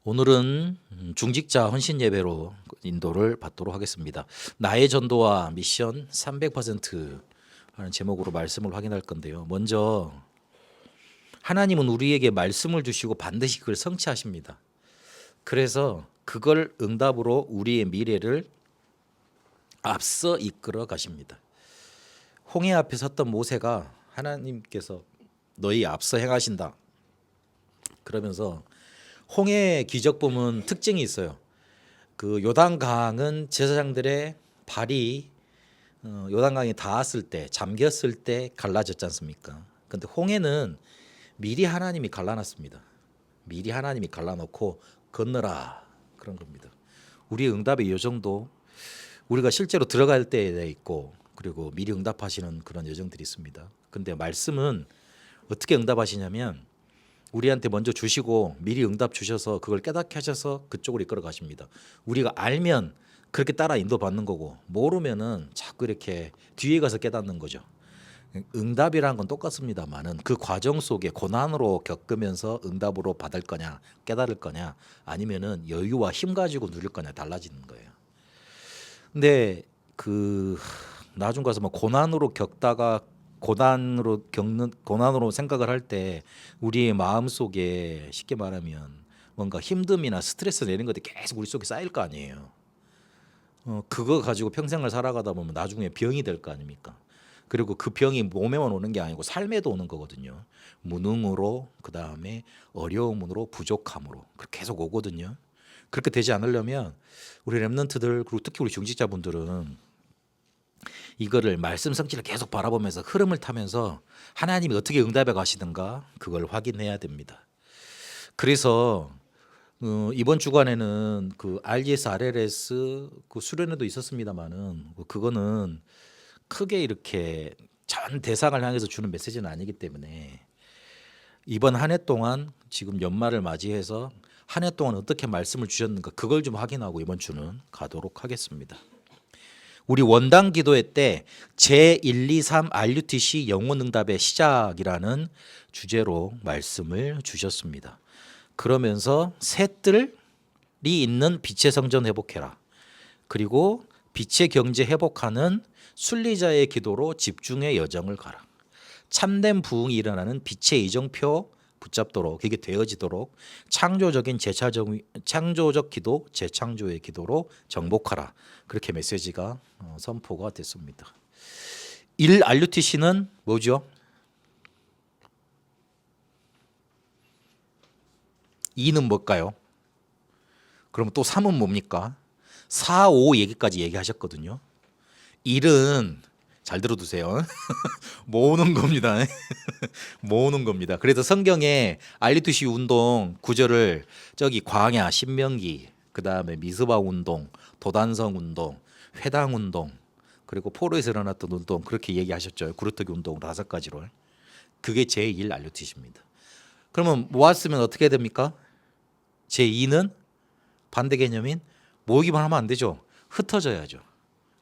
오늘은 중직자 헌신 예배로 인도를 받도록 하겠습니다. 나의 전도와 미션 300% 하는 제목으로 말씀을 확인할 건데요. 먼저 하나님은 우리에게 말씀을 주시고 반드시 그걸 성취하십니다. 그래서 그걸 응답으로 우리의 미래를 앞서 이끌어 가십니다. 홍해 앞에 섰던 모세가 하나님께서 너희 앞서 행하신다 그러면서 홍해 기적 보면 특징이 있어요. 그 요단강은 제사장들의 발이 요단강이 닿았을 때, 잠겼을 때 갈라졌지 않습니까? 근데 홍해는 미리 하나님이 갈라놨습니다. 미리 하나님이 갈라놓고 건너라 그런 겁니다. 우리의 응답의 여정도 우리가 실제로 들어갈 때에 있고, 그리고 미리 응답하시는 그런 여정들이 있습니다. 근데 말씀은 어떻게 응답하시냐면 우리한테 먼저 주시고 미리 응답 주셔서 그걸 깨닫게 하셔서 그쪽으로 이끌어 가십니다. 우리가 알면 그렇게 따라 인도받는 거고, 모르면은 자꾸 이렇게 뒤에 가서 깨닫는 거죠. 응답이라는 건 똑같습니다만은 그 과정 속에 고난으로 겪으면서 응답으로 받을 거냐, 깨달을 거냐, 아니면은 여유와 힘 가지고 누릴 거냐 달라지는 거예요. 근데 그 나중 가서 뭐 고난으로 겪다가 고난으로 생각을 할 때 우리의 마음 속에 쉽게 말하면 뭔가 힘듦이나 스트레스 내는 것들이 계속 우리 속에 쌓일 거 아니에요. 그거 가지고 평생을 살아가다 보면 나중에 병이 될 거 아닙니까? 그리고 그 병이 몸에만 오는 게 아니고 삶에도 오는 거거든요. 무능으로, 그 다음에 어려움으로, 부족함으로 그렇게 계속 오거든요. 그렇게 되지 않으려면 우리 렘넌트들, 그리고 특히 우리 중직자분들은 이거를 말씀 성취를 계속 바라보면서 흐름을 타면서 하나님이 어떻게 응답해 가시든가 그걸 확인해야 됩니다. 그래서 이번 주간에는 그 RGS, RLS 그 수련회도 있었습니다만은 그거는 크게 이렇게 전 대상을 향해서 주는 메시지는 아니기 때문에 이번 한 해 동안 지금 연말을 맞이해서 한 해 동안 어떻게 말씀을 주셨는가 그걸 좀 확인하고 이번 주는 가도록 하겠습니다. 우리 원당 기도회 때 제1, 2, 3 RUTC 영혼응답의 시작이라는 주제로 말씀을 주셨습니다. 그러면서 셋들이 있는 빛의 성전 회복해라. 그리고 빛의 경제 회복하는 순리자의 기도로 집중의 여정을 가라. 참된 부흥이 일어나는 빛의 이정표 붙잡도록, 이게 되어지도록 창조적 기도, 재창조의 기도로 정복하라. 그렇게 메시지가 선포가 됐습니다. 1 RUTC는 뭐죠? 2는 뭘까요? 그럼 또 3은 뭡니까? 4, 5 얘기까지 얘기하셨거든요. 1은 잘 들어두세요. 모으는 겁니다. 모으는 겁니다. 그래서 성경에 알리투시 운동 구절을 저기 광야, 신명기, 그 다음에 미스바 운동, 도단성 운동, 회당 운동, 그리고 포로에서 일어났던 운동 그렇게 얘기하셨죠. 구르트기 운동 5가지로. 그게 제1 알리투시입니다. 그러면 모았으면 어떻게 됩니까? 제2는 반대 개념인 모으기만 하면 안 되죠. 흩어져야죠.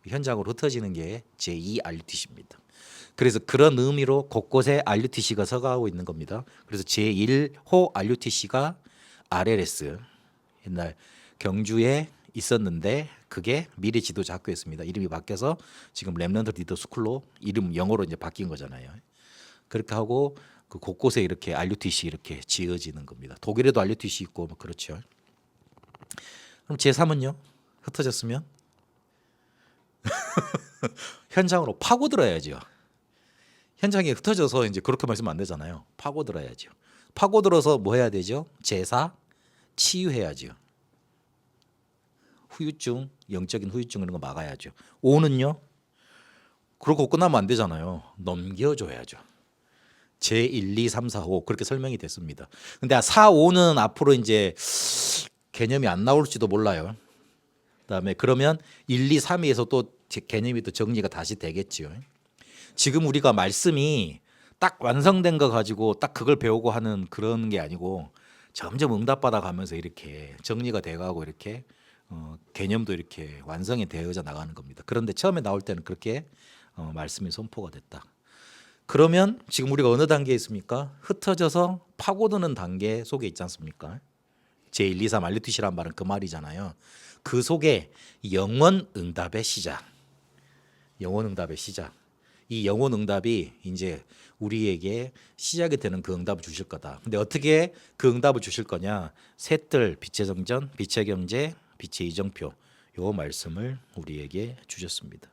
현장으로 흩어지는 게 제2 RUTC입니다. 그래서 그런 의미로 곳곳에 RUTC가 서가고 있는 겁니다. 그래서 제1호 RUTC가 RLS, 옛날 경주에 있었는데 그게 미래 지도자 학교였습니다. 이름이 바뀌어서 지금 렘넌트 리더 스쿨로 이름 영어로 이제 바뀐 거잖아요. 그렇게 하고 그 곳곳에 이렇게 RUTC 이렇게 지어지는 겁니다. 독일에도 RUTC 있고 뭐 그렇죠. 그럼 제3은요? 흩어졌으면 현장으로 파고들어야죠. 현장에 흩어져서 이제 그렇게 말씀은 안 되잖아요. 파고들어야죠. 파고들어서 뭐 해야 되죠? 제사 치유해야죠. 후유증, 영적인 후유증 이런 거 막아야죠. 5는요? 그러고 끝나면 안 되잖아요. 넘겨줘야죠. 제1, 2, 3, 4, 5 그렇게 설명이 됐습니다. 근데 4, 5는 앞으로 이제 개념이 안 나올지도 몰라요. 그다음에 그러면 1, 2, 3에서 또 개념이 또 정리가 다시 되겠죠. 지금 우리가 말씀이 딱 완성된 거 가지고 딱 그걸 배우고 하는 그런 게 아니고 점점 응답받아 가면서 이렇게 정리가 돼가고 이렇게 개념도 이렇게 완성이 되어져 나가는 겁니다. 그런데 처음에 나올 때는 그렇게 말씀이 선포가 됐다. 그러면 지금 우리가 어느 단계에 있습니까? 흩어져서 파고드는 단계 속에 있지 않습니까? 제1, 2, 3 알루티시란 말은 그 말이잖아요. 그 속에 영원 응답의 시작. 영원 응답의 시작. 이 영원 응답이 이제 우리에게 시작이 되는 그 응답을 주실 거다. 근데 어떻게 그 응답을 주실 거냐? 셋들 빛의 성전, 빛의 경제, 빛의 이정표. 요 말씀을 우리에게 주셨습니다.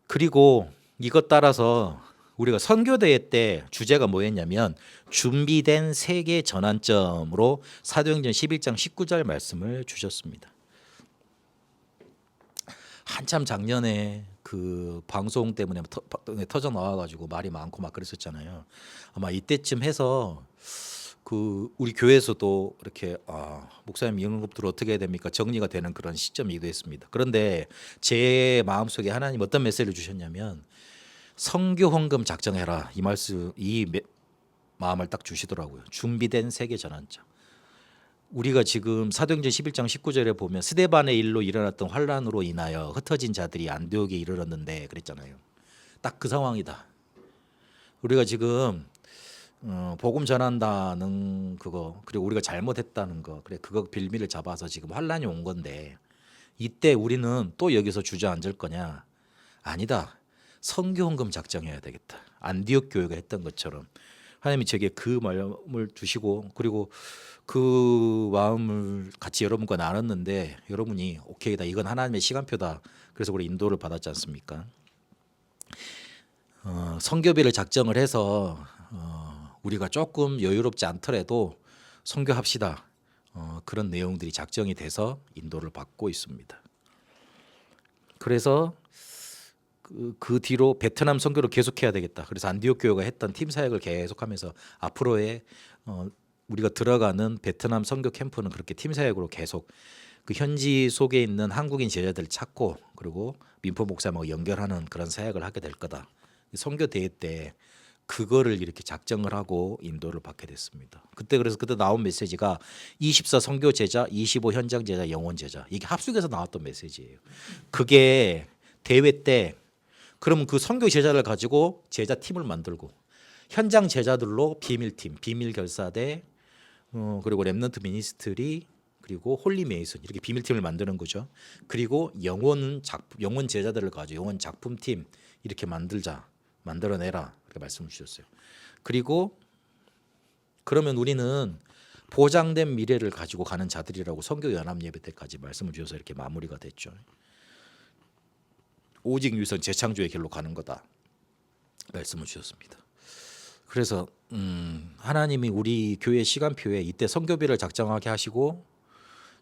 그리고 이것 따라서 우리가 선교대회 때 주제가 뭐였냐면 준비된 세계 전환점으로 사도행전 11장 19절 말씀을 주셨습니다. 한참 작년에 그 방송 때문에 터져 나와가지고 말이 많고 막 그랬었잖아요. 아마 이때쯤 해서 그 우리 교회에서도 이렇게 목사님 이런 것들 어떻게 해야 됩니까? 정리가 되는 그런 시점이기도 했습니다. 그런데 제 마음속에 하나님 어떤 메시지를 주셨냐면 선교 헌금 작정해라 이 말씀 마음을 딱 주시더라고요. 준비된 세계 전환점. 우리가 지금 사도행전 11장 19절에 보면 스데반의 일로 일어났던 환란으로 인하여 흩어진 자들이 안디옥에 이르렀는데 그랬잖아요. 딱 그 상황이다. 우리가 지금 복음 전한다는 그거 그리고 우리가 잘못했다는 거 그래 그거 빌미를 잡아서 지금 환란이 온 건데 이때 우리는 또 여기서 주저앉을 거냐? 아니다. 선교 헌금 작정해야 되겠다. 안디옥 교회가 했던 것처럼 하나님이 제게 그 마음을 주시고 그리고 그 마음을 같이 여러분과 나눴는데 여러분이 오케이다 이건 하나님의 시간표다 그래서 우리 인도를 받았지 않습니까? 선교비를 작정을 해서 우리가 조금 여유롭지 않더라도 선교합시다 그런 내용들이 작정이 돼서 인도를 받고 있습니다. 그래서 그 뒤로 베트남 선교를 계속해야 되겠다. 그래서 안디옥 교회가 했던 팀 사역을 계속하면서 앞으로의 우리가 들어가는 베트남 선교 캠프는 그렇게 팀 사역으로 계속 그 현지 속에 있는 한국인 제자들을 찾고 그리고 민포 목사님하고 연결하는 그런 사역을 하게 될 거다. 선교 대회 때 그거를 이렇게 작정을 하고 인도를 받게 됐습니다. 그때 나온 메시지가 24 선교 제자, 25 현장 제자, 영원 제자 이게 합숙해서 나왔던 메시지예요. 그게 대회 때 그러면 그 선교 제자를 가지고 제자 팀을 만들고 현장 제자들로 비밀팀, 비밀 결사대 그리고 렘넌트 미니스트리 그리고 홀리 메이슨 이렇게 비밀팀을 만드는 거죠. 그리고 영원 제자들을 가지고 영원 작품팀 이렇게 만들어내라 이렇게 말씀을 주셨어요. 그리고 그러면 우리는 보장된 미래를 가지고 가는 자들이라고 선교 연합 예배 때까지 말씀을 주셔서 이렇게 마무리가 됐죠. 오직 유선 재창조의 길로 가는 거다 말씀을 주셨습니다. 그래서 하나님이 우리 교회 시간표에 이때 선교비를 작정하게 하시고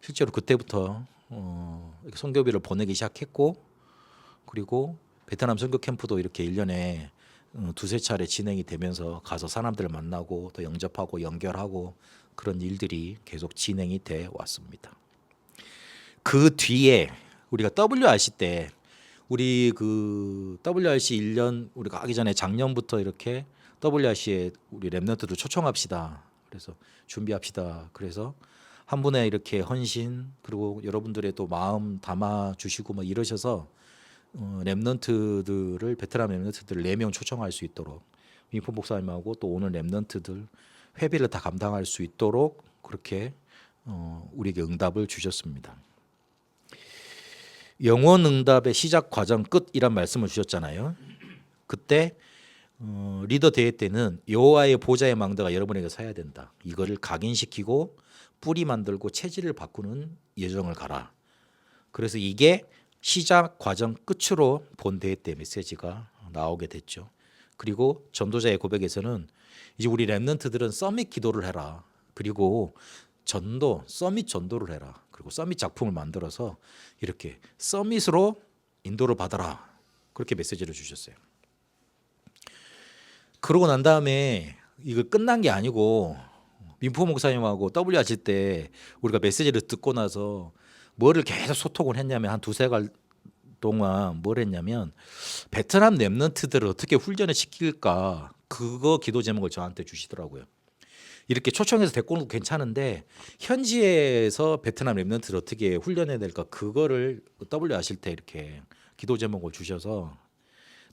실제로 그때부터 선교비를 보내기 시작했고 그리고 베트남 선교 캠프도 이렇게 1년에 두세 차례 진행이 되면서 가서 사람들을 만나고 또 영접하고 연결하고 그런 일들이 계속 진행이 돼 왔습니다. 그 뒤에 우리가 WRC 때 우리 그 WRC 1년 우리가 하기 전에 작년부터 이렇게 WRC에 우리 랩런트도 초청합시다. 그래서 준비합시다. 그래서 한 분의 이렇게 헌신 그리고 여러분들의 또 마음 담아 주시고 뭐 이러셔서 랩런트들을 베트남 랩런트들 4명 초청할 수 있도록 민포 목사님하고 또 오늘 랩런트들 회비를 다 감당할 수 있도록 그렇게 우리에게 응답을 주셨습니다. 영원 응답의 시작 과정 끝이란 말씀을 주셨잖아요. 그때 리더 대회 때는 여호와의 보좌의 망대가 여러분에게 서야 된다. 이거를 각인시키고 뿌리 만들고 체질을 바꾸는 예정을 가라. 그래서 이게 시작 과정 끝으로 본 대회 때 메시지가 나오게 됐죠. 그리고 전도자의 고백에서는 이제 우리 랩런트들은 서밋 기도를 해라. 그리고 서밋 전도를 해라. 그리고 서밋 작품을 만들어서 이렇게 서밋으로 인도를 받아라. 그렇게 메시지를 주셨어요. 그러고 난 다음에 이거 끝난 게 아니고 민포 목사님하고 WRC 때 우리가 메시지를 듣고 나서 뭐를 계속 소통을 했냐면 한 두세 달 동안 뭘 했냐면 베트남 랩런트들을 어떻게 훈련을 시킬까 그거 기도 제목을 저한테 주시더라고요. 이렇게 초청해서 데리고 오는 거 괜찮은데 현지에서 베트남 랩런트를 어떻게 훈련해야 될까 그거를 WRC 때 이렇게 기도 제목을 주셔서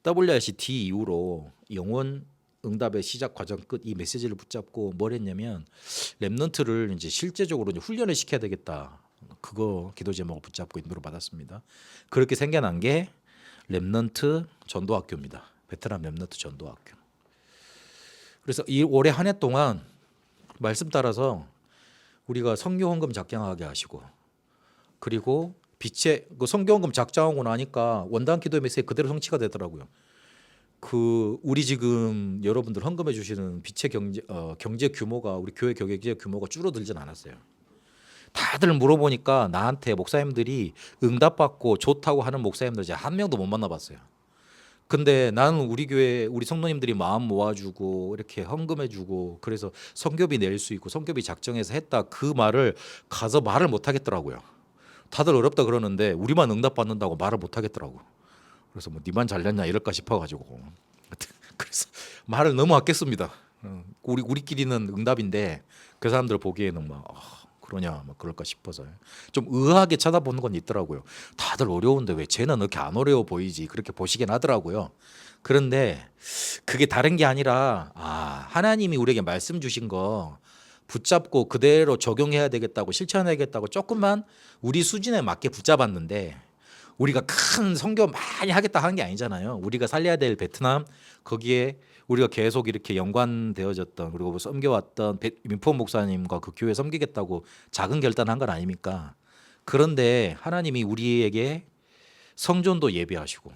WRC D 이후로 영원 응답의 시작 과정 끝 이 메시지를 붙잡고 뭘 했냐면 렘넌트를 이제 실제적으로 이제 훈련을 시켜야 되겠다. 그거 기도 제목을 붙잡고 인도를 받았습니다. 그렇게 생겨난 게 렘넌트 전도학교입니다. 베트남 렘넌트 전도학교. 그래서 이 올해 한 해 동안 말씀 따라서 우리가 선교 헌금 작정하게 하시고 그리고 빛의 그 선교 헌금 작정하고 나니까 원단 기도의 메시지 그대로 성취가 되더라고요. 그 우리 지금 여러분들 헌금해 주시는 빛의 경제 규모가 우리 교회 경제 규모가 줄어들진 않았어요. 다들 물어보니까 나한테 목사님들이 응답받고 좋다고 하는 목사님들 이제 한 명도 못 만나봤어요. 근데 나는 우리 교회 우리 성도님들이 마음 모아주고 이렇게 헌금해주고 그래서 선교비 낼 수 있고 선교비 작정해서 했다 그 말을 가서 말을 못 하겠더라고요. 다들 어렵다 그러는데 우리만 응답받는다고 말을 못 하겠더라고. 그래서 뭐 니만 잘렸냐 이럴까 싶어가지고 그래서 말을 너무 아꼈습니다. 우리끼리는 응답인데 그 사람들 보기에는 막 그러냐 막 그럴까 싶어서 좀 의아하게 쳐다보는 건 있더라고요. 다들 어려운데 왜 쟤는 이렇게 안 어려워 보이지 그렇게 보시긴 하더라고요. 그런데 그게 다른 게 아니라 하나님이 우리에게 말씀 주신 거 붙잡고 그대로 적용해야 되겠다고 실천해야겠다고 조금만 우리 수준에 맞게 붙잡았는데 우리가 큰 선교 많이 하겠다 하는 게 아니잖아요. 우리가 살려야 될 베트남 거기에 우리가 계속 이렇게 연관되어졌던 그리고 섬겨왔던 민포 목사님과 그 교회 섬기겠다고 작은 결단한 건 아닙니까? 그런데 하나님이 우리에게 성전도 예배하시고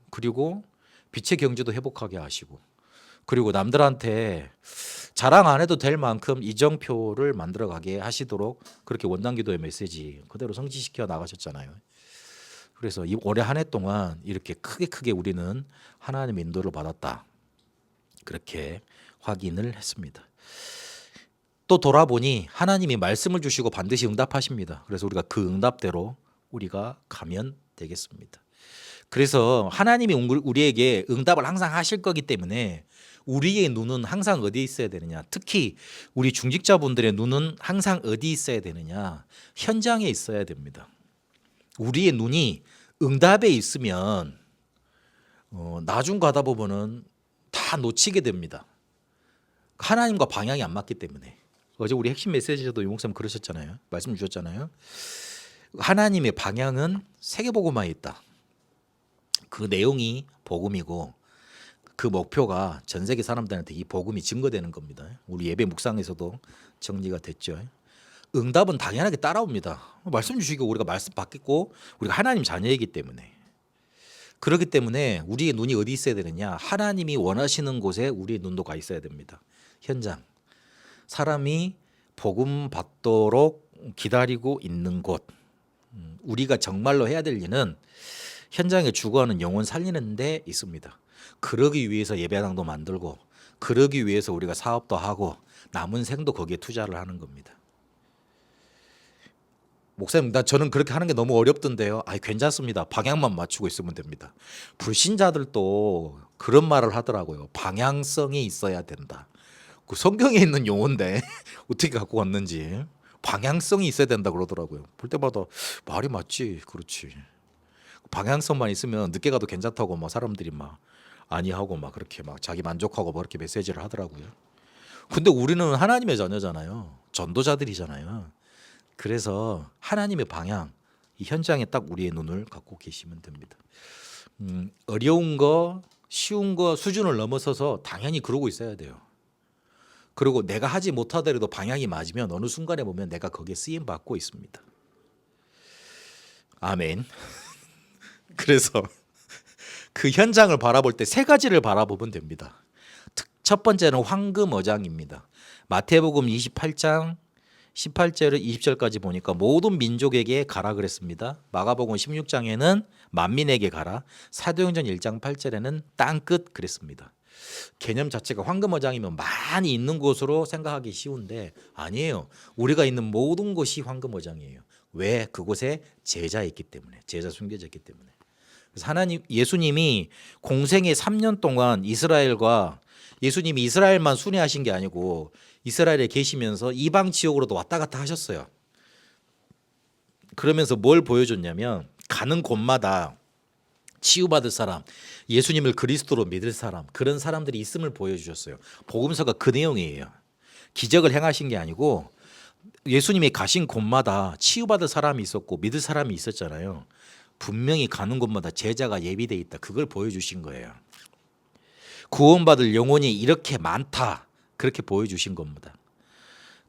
그리고 빛의 경제도 회복하게 하시고 그리고 남들한테 자랑 안 해도 될 만큼 이정표를 만들어가게 하시도록 그렇게 원단기도의 메시지 그대로 성취시켜 나가셨잖아요. 그래서 이 올해 한 해 동안 이렇게 크게 우리는 하나님의 인도를 받았다. 그렇게 확인을 했습니다. 또 돌아보니 하나님이 말씀을 주시고 반드시 응답하십니다. 그래서 우리가 그 응답대로 우리가 가면 되겠습니다. 그래서 하나님이 우리에게 응답을 항상 하실 거기 때문에 우리의 눈은 항상 어디에 있어야 되느냐. 특히 우리 중직자분들의 눈은 항상 어디 있어야 되느냐. 현장에 있어야 됩니다. 우리의 눈이 응답에 있으면 나중 가다 보면은 다 놓치게 됩니다. 하나님과 방향이 안 맞기 때문에. 어제 우리 핵심 메시지에서도 유 목사님 그러셨잖아요. 말씀 주셨잖아요. 하나님의 방향은 세계복음화에 있다. 그 내용이 복음이고 그 목표가 전 세계 사람들한테 이 복음이 증거되는 겁니다. 우리 예배 묵상에서도 정리가 됐죠. 응답은 당연하게 따라옵니다. 말씀 주시고 우리가 말씀 받겠고 우리가 하나님 자녀이기 때문에. 그렇기 때문에 우리의 눈이 어디 있어야 되느냐. 하나님이 원하시는 곳에 우리의 눈도 가 있어야 됩니다. 현장. 사람이 복음 받도록 기다리고 있는 곳. 우리가 정말로 해야 될 일은 현장에 죽어가는 영혼 살리는 데 있습니다. 그러기 위해서 예배당도 만들고 그러기 위해서 우리가 사업도 하고 남은 생도 거기에 투자를 하는 겁니다. 목사님, 저는 그렇게 하는 게 너무 어렵던데요. 괜찮습니다. 방향만 맞추고 있으면 됩니다. 불신자들도 그런 말을 하더라고요. 방향성이 있어야 된다. 그 성경에 있는 용어인데 어떻게 갖고 왔는지 방향성이 있어야 된다 그러더라고요. 볼 때마다 말이 맞지, 그렇지. 방향성만 있으면 늦게 가도 괜찮다고 막 사람들이 막 아니하고 막 그렇게 막 자기 만족하고 막 그렇게 메시지를 하더라고요. 근데 우리는 하나님의 자녀잖아요. 전도자들이잖아요. 그래서 하나님의 방향, 이 현장에 딱 우리의 눈을 갖고 계시면 됩니다. 어려운 거, 쉬운 거 수준을 넘어서서 당연히 그러고 있어야 돼요. 그리고 내가 하지 못하더라도 방향이 맞으면 어느 순간에 보면 내가 거기에 쓰임 받고 있습니다. 아멘. 그래서 그 현장을 바라볼 때 세 가지를 바라보면 됩니다. 첫 번째는 황금 어장입니다. 마태복음 28장 18절을 20절까지 보니까 모든 민족에게 가라 그랬습니다. 마가복음 16장에는 만민에게 가라. 사도행전 1장 8절에는 땅끝 그랬습니다. 개념 자체가 황금어장이면 많이 있는 곳으로 생각하기 쉬운데 아니에요. 우리가 있는 모든 곳이 황금어장이에요. 왜? 그곳에 제자 있기 때문에. 제자 숨겨져 있기 때문에. 그래서 예수님이 공생의 3년 동안 이스라엘과 예수님이 이스라엘만 순회하신 게 아니고 이스라엘에 계시면서 이방 지역으로도 왔다 갔다 하셨어요. 그러면서 뭘 보여줬냐면 가는 곳마다 치유받을 사람, 예수님을 그리스도로 믿을 사람, 그런 사람들이 있음을 보여주셨어요. 복음서가 그 내용이에요. 기적을 행하신 게 아니고 예수님이 가신 곳마다 치유받을 사람이 있었고 믿을 사람이 있었잖아요. 분명히 가는 곳마다 제자가 예비되어 있다. 그걸 보여주신 거예요. 구원받을 영혼이 이렇게 많다. 그렇게 보여주신 겁니다.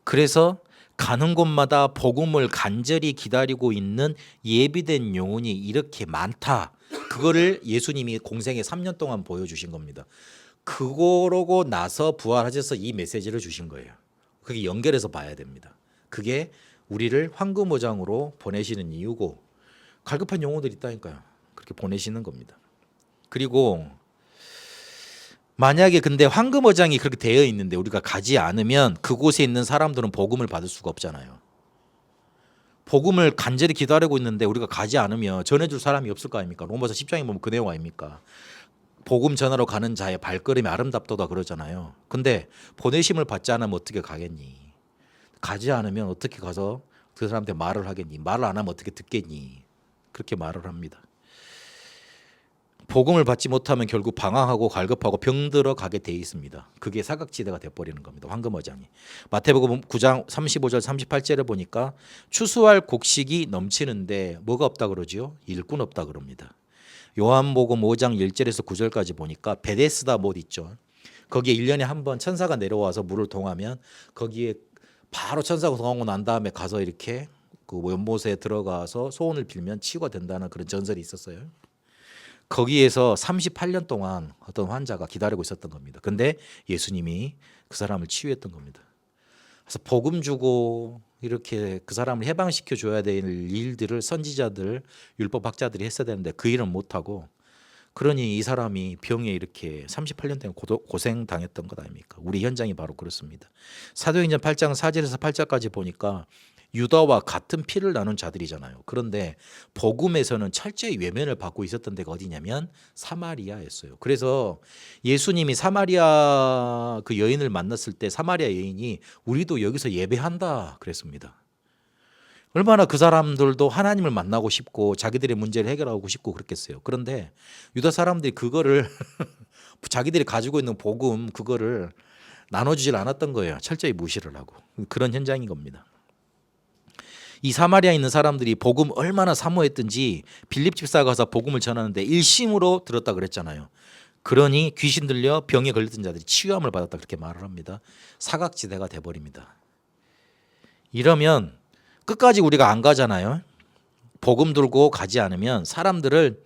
그래서 가는 곳마다 복음을 간절히 기다리고 있는 예비된 영혼이 이렇게 많다. 그거를 예수님이 공생애 3년 동안 보여주신 겁니다. 그거로고 나서 부활하셔서 이 메시지를 주신 거예요. 그게 연결해서 봐야 됩니다. 그게 우리를 황금오장으로 보내시는 이유고 갈급한 영혼들이 있다니까요. 그렇게 보내시는 겁니다. 그리고 만약에 근데 황금어장이 그렇게 되어 있는데 우리가 가지 않으면 그곳에 있는 사람들은 복음을 받을 수가 없잖아요. 복음을 간절히 기다리고 있는데 우리가 가지 않으면 전해줄 사람이 없을 거 아닙니까? 로마서 10장에 보면 그 내용 아닙니까? 복음 전하러 가는 자의 발걸음이 아름답도다 그러잖아요. 근데 보내심을 받지 않으면 어떻게 가겠니? 가지 않으면 어떻게 가서 그 사람한테 말을 하겠니? 말을 안 하면 어떻게 듣겠니? 그렇게 말을 합니다. 복음을 받지 못하면 결국 방황하고 갈급하고 병들어 가게 돼 있습니다. 그게 사각지대가 돼버리는 겁니다. 황금어장이. 마태복음 9장 35절 38절을 보니까 추수할 곡식이 넘치는데 뭐가 없다 그러지요? 일꾼 없다 그럽니다. 요한복음 5장 1절에서 9절까지 보니까 베데스다 못 있죠. 거기에 1년에 한 번 천사가 내려와서 물을 동하면 거기에 바로 천사가 동하고 난 다음에 가서 이렇게 그 연못에 들어가서 소원을 빌면 치유가 된다는 그런 전설이 있었어요. 거기에서 38년 동안 어떤 환자가 기다리고 있었던 겁니다. 근데 예수님이 그 사람을 치유했던 겁니다. 그래서 복음 주고 이렇게 그 사람을 해방시켜 줘야 될 일들을 선지자들, 율법학자들이 했어야 되는데 그 일은 못하고 그러니 이 사람이 병에 이렇게 38년 동안 고생 당했던 것 아닙니까? 우리 현장이 바로 그렇습니다. 사도행전 8장 4절에서 8절까지 보니까 유다와 같은 피를 나눈 자들이잖아요. 그런데 복음에서는 철저히 외면을 받고 있었던 데가 어디냐면 사마리아였어요. 그래서 예수님이 사마리아 그 여인을 만났을 때 사마리아 여인이 우리도 여기서 예배한다 그랬습니다. 얼마나 그 사람들도 하나님을 만나고 싶고 자기들의 문제를 해결하고 싶고 그랬겠어요. 그런데 유다 사람들이 그거를 자기들이 가지고 있는 복음 그거를 나눠주질 않았던 거예요. 철저히 무시를 하고. 그런 현장인 겁니다. 이 사마리아에 있는 사람들이 복음 얼마나 사모했든지 빌립 집사가 가서 복음을 전하는데 일심으로 들었다 그랬잖아요. 그러니 귀신 들려 병에 걸렸던 자들이 치유함을 받았다 그렇게 말을 합니다. 사각지대가 돼버립니다. 이러면 끝까지 우리가 안 가잖아요. 복음 들고 가지 않으면 사람들은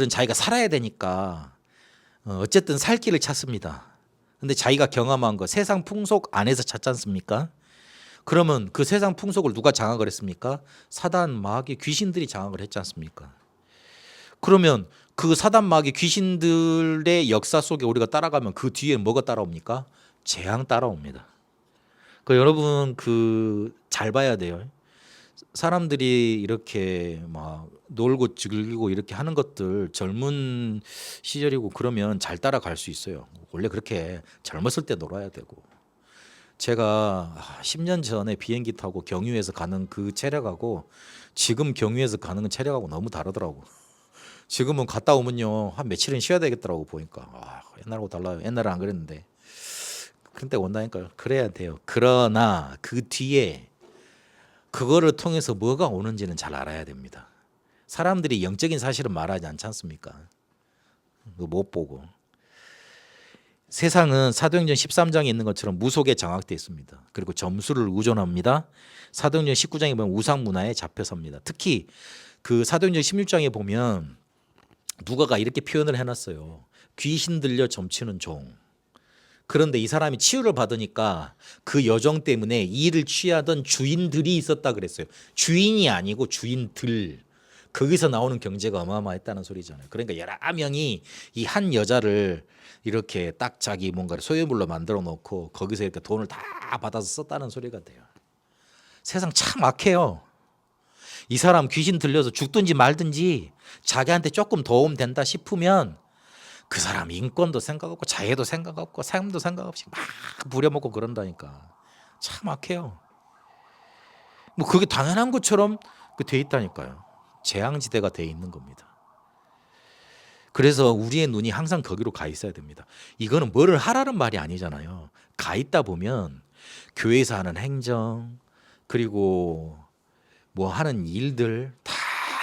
자기가 살아야 되니까 어쨌든 살 길을 찾습니다. 근데 자기가 경험한 거 세상 풍속 안에서 찾지 않습니까? 그러면 그 세상 풍속을 누가 장악을 했습니까? 사단, 마귀, 귀신들이 장악을 했지 않습니까? 그러면 그 사단, 마귀, 귀신들의 역사 속에 우리가 따라가면 그 뒤에 뭐가 따라옵니까? 재앙 따라옵니다. 그 여러분 그 잘 봐야 돼요. 사람들이 이렇게 막 놀고 즐기고 이렇게 하는 것들 젊은 시절이고 그러면 잘 따라갈 수 있어요. 원래 그렇게 젊었을 때 놀아야 되고. 제가 10년 전에 비행기 타고 경유해서 가는 그 체력하고 지금 경유해서 가는 체력하고 너무 다르더라고. 지금은 갔다 오면요 한 며칠은 쉬어야 되겠더라고 보니까. 옛날하고 달라요. 옛날에 안 그랬는데. 그런 때가 온다니까요. 그래야 돼요. 그러나 그 뒤에 그거를 통해서 뭐가 오는지는 잘 알아야 됩니다. 사람들이 영적인 사실은 말하지 않지 않습니까? 못 보고. 세상은 사도행전 13장에 있는 것처럼 무속에 장악되어 있습니다. 그리고 점수를 의존합니다. 사도행전 19장에 보면 우상 문화에 잡혀섭니다. 특히 그 사도행전 16장에 보면 누가가 이렇게 표현을 해놨어요. 귀신 들려 점치는 종. 그런데 이 사람이 치유를 받으니까 그 여정 때문에 이 일을 취하던 주인들이 있었다 그랬어요. 주인이 아니고 주인들. 거기서 나오는 경제가 어마어마했다는 소리잖아요. 그러니까 여러 명이 이 한 여자를 이렇게 딱 자기 뭔가를 소유물로 만들어 놓고 거기서 이렇게 돈을 다 받아서 썼다는 소리가 돼요. 세상 참 악해요. 이 사람 귀신 들려서 죽든지 말든지 자기한테 조금 도움 된다 싶으면 그 사람 인권도 생각 없고 자유도 생각 없고 삶도 생각 없이 막 부려먹고 그런다니까. 참 악해요. 뭐 그게 당연한 것처럼 돼 있다니까요. 재앙지대가 돼 있는 겁니다. 그래서 우리의 눈이 항상 거기로 가 있어야 됩니다. 이거는 뭐를 하라는 말이 아니잖아요. 가 있다 보면 교회에서 하는 행정 그리고 뭐 하는 일들 다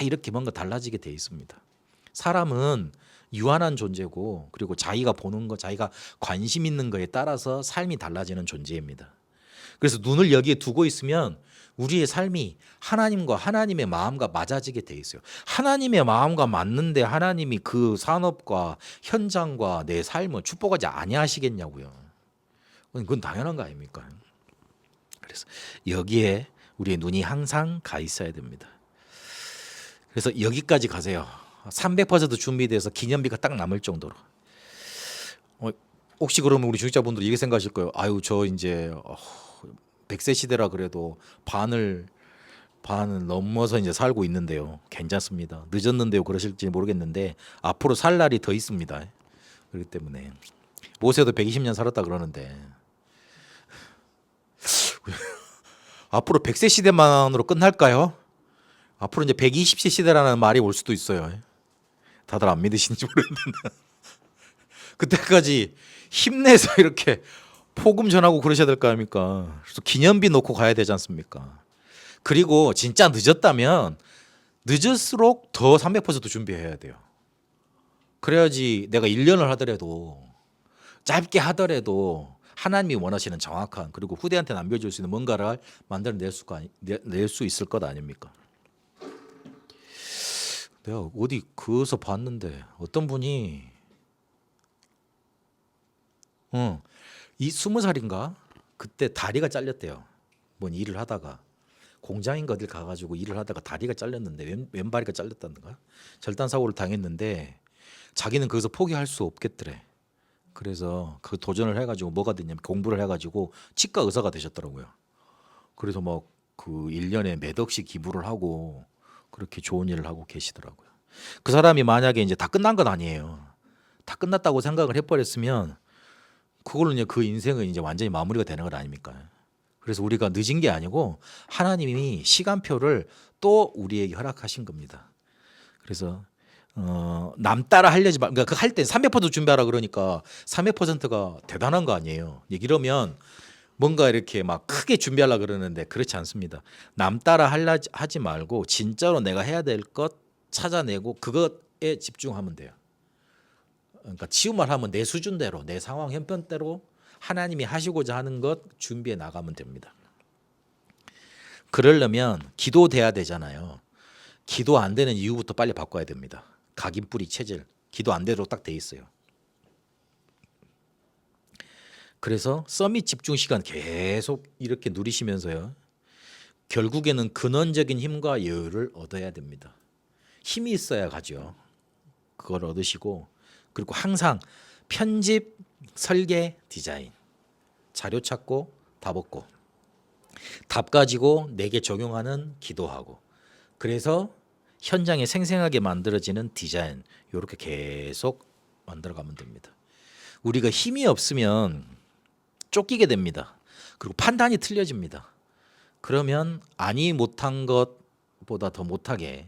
이렇게 뭔가 달라지게 돼 있습니다. 사람은 유한한 존재고 그리고 자기가 보는 거, 자기가 관심 있는 거에 따라서 삶이 달라지는 존재입니다. 그래서 눈을 여기에 두고 있으면 우리의 삶이 하나님과 하나님의 마음과 맞아지게 돼 있어요. 하나님의 마음과 맞는데 하나님이 그 산업과 현장과 내 삶을 축복하지 아니하시겠냐고요. 그건 당연한 거 아닙니까? 그래서 여기에 우리의 눈이 항상 가 있어야 됩니다. 그래서 여기까지 가세요. 300% 준비돼서 기념비가 딱 남을 정도로. 혹시 그러면 우리 중직자분들 이렇게 생각하실 거예요. 아유 저 이제 100세 시대라 그래도 반을 넘어서 이제 살고 있는데요. 괜찮습니다. 늦었는데요. 그러실지 모르겠는데 앞으로 살 날이 더 있습니다. 그렇기 때문에 모세도 120년 살았다 그러는데 앞으로 100세 시대만으로 끝날까요? 앞으로 이제 120세 시대라는 말이 올 수도 있어요. 다들 안 믿으시는지 모르겠는데 그때까지 힘내서 이렇게 복음 전하고 그러셔야 될 거 아닙니까? 그래서 기념비 놓고 가야 되지 않습니까? 그리고 진짜 늦었다면 늦을수록 더 300% 준비해야 돼요. 그래야지 내가 1년을 하더라도 짧게 하더라도 하나님이 원하시는 정확한 그리고 후대한테 남겨줄 수 있는 뭔가를 만들어낼 수 있을 것 아닙니까? 내가 어디 그어서 봤는데 어떤 분이 이 20살인가 그때 다리가 잘렸대요. 뭔 일을 하다가 공장인가 어딜 가가지고 일을 하다가 다리가 잘렸는데 왼발이가 잘렸다는가 절단 사고를 당했는데 자기는 거기서 포기할 수 없겠더래. 그래서 그 도전을 해가지고 뭐가 됐냐면 공부를 해가지고 치과 의사가 되셨더라고요. 그래서 막 그 1년에 몇 억씩 기부를 하고 그렇게 좋은 일을 하고 계시더라고요. 그 사람이 만약에 이제 다 끝난 건 아니에요. 다 끝났다고 생각을 해버렸으면 그걸로 이제 그 인생은 이제 완전히 마무리가 되는 것 아닙니까? 그래서 우리가 늦은 게 아니고 하나님이 시간표를 또 우리에게 허락하신 겁니다. 그래서 남 따라 하려지 말. 그러니까 할 때 300% 준비하라 그러니까 300%가 대단한 거 아니에요. 이러면 뭔가 이렇게 막 크게 준비하려 그러는데 그렇지 않습니다. 남 따라 하지 말고 진짜로 내가 해야 될 것 찾아내고 그것에 집중하면 돼요. 그러니까 쉬운 말 하면 내 수준대로 내 상황 형편대로 하나님이 하시고자 하는 것 준비해 나가면 됩니다. 그러려면 기도돼야 되잖아요. 기도 안 되는 이유부터 빨리 바꿔야 됩니다. 각인뿌리 체질 기도 안 되도록 딱 돼 있어요. 그래서 서밋 집중 시간 계속 이렇게 누리시면서요. 결국에는 근원적인 힘과 여유를 얻어야 됩니다. 힘이 있어야 가죠. 그걸 얻으시고 그리고 항상 편집, 설계, 디자인 자료 찾고 답 얻고 답 가지고 내게 적용하는 기도하고 그래서 현장에 생생하게 만들어지는 디자인 이렇게 계속 만들어가면 됩니다. 우리가 힘이 없으면 쫓기게 됩니다. 그리고 판단이 틀려집니다. 그러면 아니 못한 것보다 더 못하게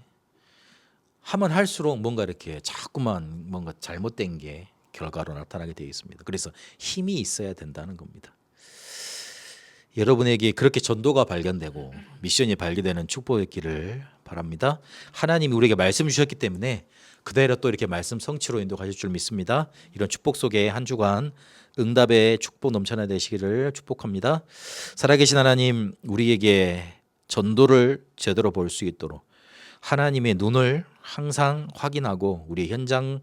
하면 할수록 뭔가 이렇게 자꾸만 뭔가 잘못된 게 결과로 나타나게 되어 있습니다. 그래서 힘이 있어야 된다는 겁니다. 여러분에게 그렇게 전도가 발견되고 미션이 발견되는 축복의 길을 바랍니다. 하나님이 우리에게 말씀 주셨기 때문에 그대로 또 이렇게 말씀 성취로 인도하실 줄 믿습니다. 이런 축복 속에 한 주간 응답의 축복 넘쳐나 되시기를 축복합니다. 살아계신 하나님, 우리에게 전도를 제대로 볼 수 있도록 하나님의 눈을 항상 확인하고 우리 현장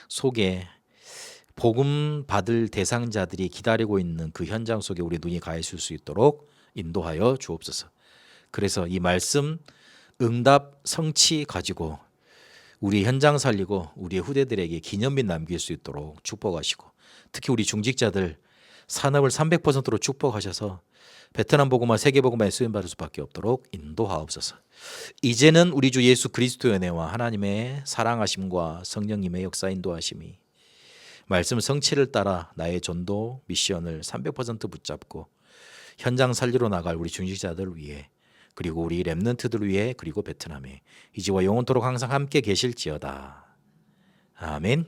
속에 복음 받을 대상자들이 기다리고 있는 그 현장 속에 우리 눈이 가 있을 수 있도록 인도하여 주옵소서. 그래서 이 말씀 응답 성취 가지고 우리 현장 살리고 우리의 후대들에게 기념비 남길 수 있도록 축복하시고 특히 우리 중직자들 산업을 300%로 축복하셔서 베트남 복음화 세계 복음화에 쓰임 받을 수밖에 없도록 인도하옵소서. 이제는 우리 주 예수 그리스도의 은혜와 하나님의 사랑하심과 성령님의 역사 인도하심이 말씀 성취를 따라 나의 전도 미션을 300% 붙잡고 현장 살리러 나갈 우리 중직자들 위해 그리고 우리 렘넌트들 위해 그리고 베트남에 이제와 영원토록 항상 함께 계실지어다. 아멘.